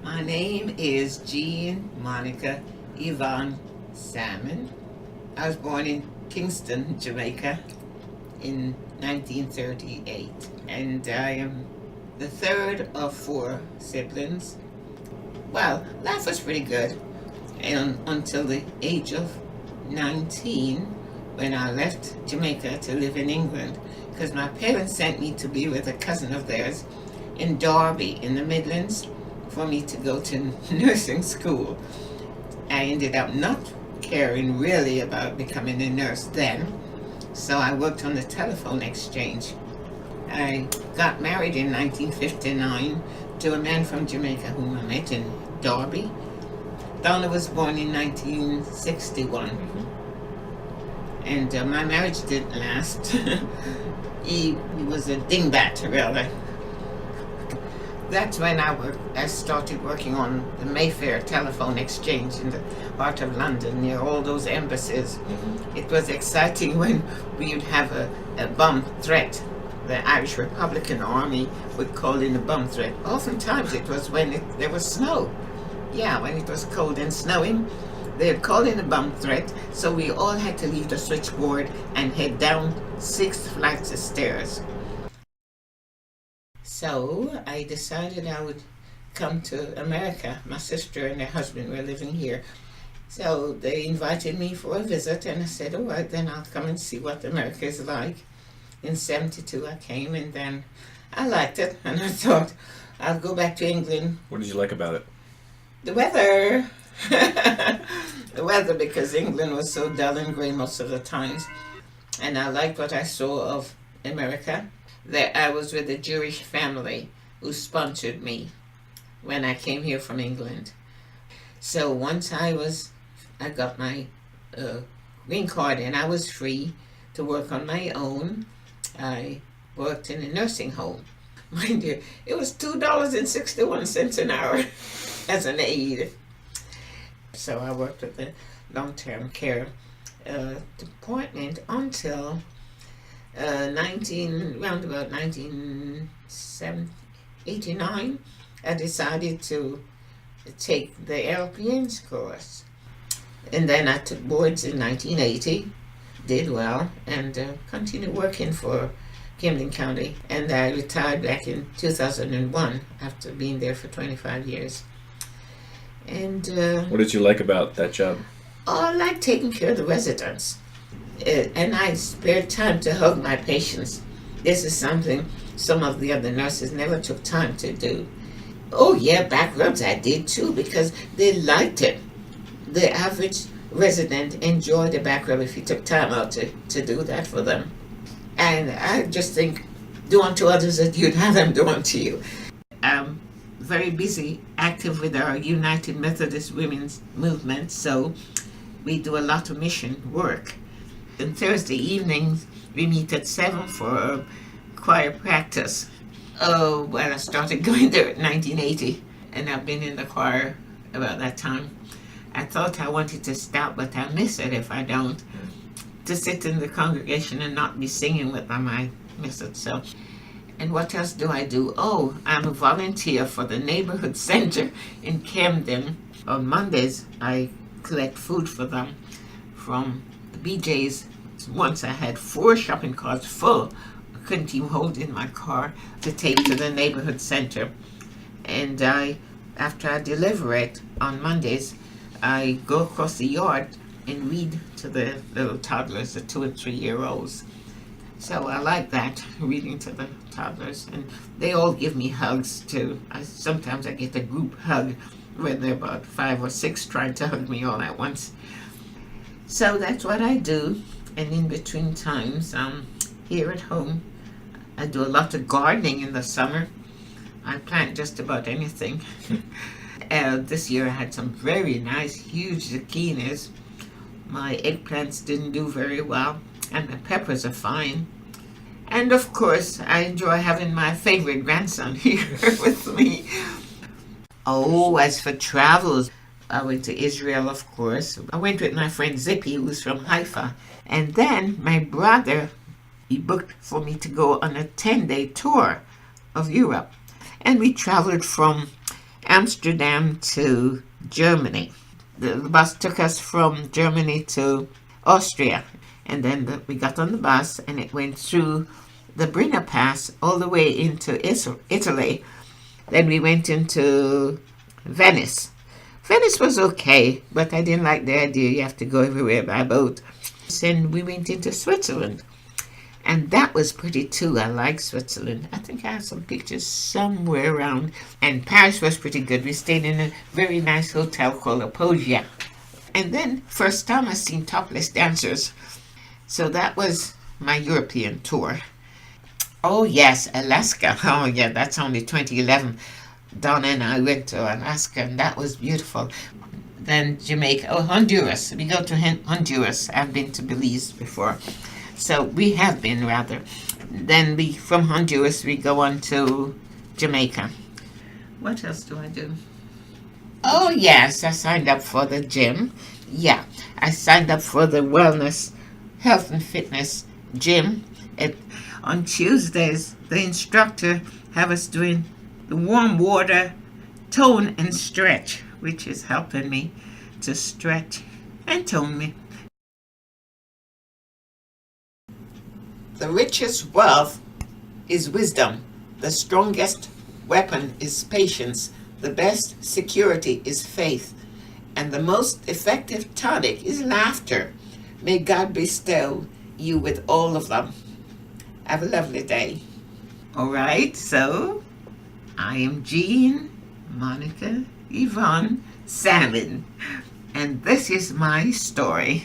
My name is Jean Monica Yvonne Salmon. I was born in Kingston, Jamaica in 1938, and I am the third of four siblings. Well, life was pretty good until the age of 19 when I left Jamaica to live in England because my parents sent me to be with a cousin of theirs in Derby in the Midlands for me to go to nursing school. I ended up not caring really about becoming a nurse then, so I worked on the telephone exchange. I got married in 1959 to a man from Jamaica whom I met in Derby. Donna was born in 1961, and my marriage didn't last. He was a dingbat, really. That's when I started working on the Mayfair telephone exchange in the heart of London, near all those embassies. It was exciting when we would have a bomb threat. The Irish Republican Army would call in a bomb threat. Oftentimes it was when there was snow. Yeah, when it was cold and snowing, they'd call in a bomb threat, so we all had to leave the switchboard and head down 6 flights of stairs. So I decided I would come to America. My sister and her husband were living here. So they invited me for a visit, and I said, all right, then I'll come and see what America is like. In 72 I came, and then I liked it, and I thought I'll go back to England. What did you like about it? The weather. The weather, because England was so dull and gray most of the times. And I liked what I saw of America. There I was with a Jewish family who sponsored me when I came here from England. So once I got my green card and I was free to work on my own, I worked in a nursing home. Mind you, it was $2.61 an hour as an aide. So I worked at the long-term care department until around about 1989, I decided to take the LPN's course. And then I took boards in 1980, did well, and continued working for Camden County. And I retired back in 2001 after being there for 25 years. And What did you like about that job? I like taking care of the residents. And I spared time to hug my patients. This is something some of the other nurses never took time to do. Oh yeah, back rubs I did too, because they liked it. The average resident enjoyed a back rub if you took time out to do that for them. And I just think, do unto others as you'd have them do unto you. I'm very busy, active with our United Methodist Women's Movement, so we do a lot of mission work. And Thursday evenings, we meet at 7 for choir practice. Oh, well, I started going there in 1980, and I've been in the choir about that time. I thought I wanted to stop, but I miss it if I don't. To sit in the congregation and not be singing with them, I miss it so. And what else do I do? Oh, I'm a volunteer for the neighborhood center in Camden. On Mondays, I collect food for them from the BJ's. Once I had 4 shopping carts full. I couldn't even hold in my car to take to the neighborhood center. And after I deliver it on Mondays, I go across the yard and read to the little toddlers, the 2 and 3 year olds. So I like that, reading to the toddlers. And they all give me hugs too. Sometimes I get a group hug when there are about 5 or 6 trying to hug me all at once. So that's what I do. And in between times, here at home, I do a lot of gardening in the summer. I plant just about anything. This year I had some very nice, huge zucchinis. My eggplants didn't do very well, and the peppers are fine. And of course, I enjoy having my favorite grandson here with me. Oh, as for travels, I went to Israel, of course. I went with my friend Zippy, who's from Haifa. And then my brother, he booked for me to go on a 10-day tour of Europe. And we traveled from Amsterdam to Germany. The bus took us from Germany to Austria, and then we got on the bus and it went through the Brenner Pass all the way into Italy. Then we went into Venice. Venice was okay, but I didn't like the idea you have to go everywhere by boat. Then we went into Switzerland, and that was pretty too. I like Switzerland. I think I have some pictures somewhere around. And Paris was pretty good. We stayed in a very nice hotel called Apoggia. And then, first time I seen topless dancers. So that was my European tour. Oh yes, Alaska. Oh yeah, that's only 2011. Donna and I went to Alaska, and that was beautiful. Then Jamaica. Oh, Honduras. We go to Honduras. I've been to Belize before. So we have been, rather. Then from Honduras, we go on to Jamaica. What else do I do? Oh, yes, I signed up for the gym. Yeah, I signed up for the wellness, health and fitness gym. On Tuesdays, the instructor have us doing the warm water, tone and stretch, which is helping me to stretch and tone me. The richest wealth is wisdom. The strongest weapon is patience. The best security is faith. And the most effective tonic is laughter. May God bestow you with all of them. Have a lovely day. All right, so I am Jean Monica Yvonne Salmon, and this is my story.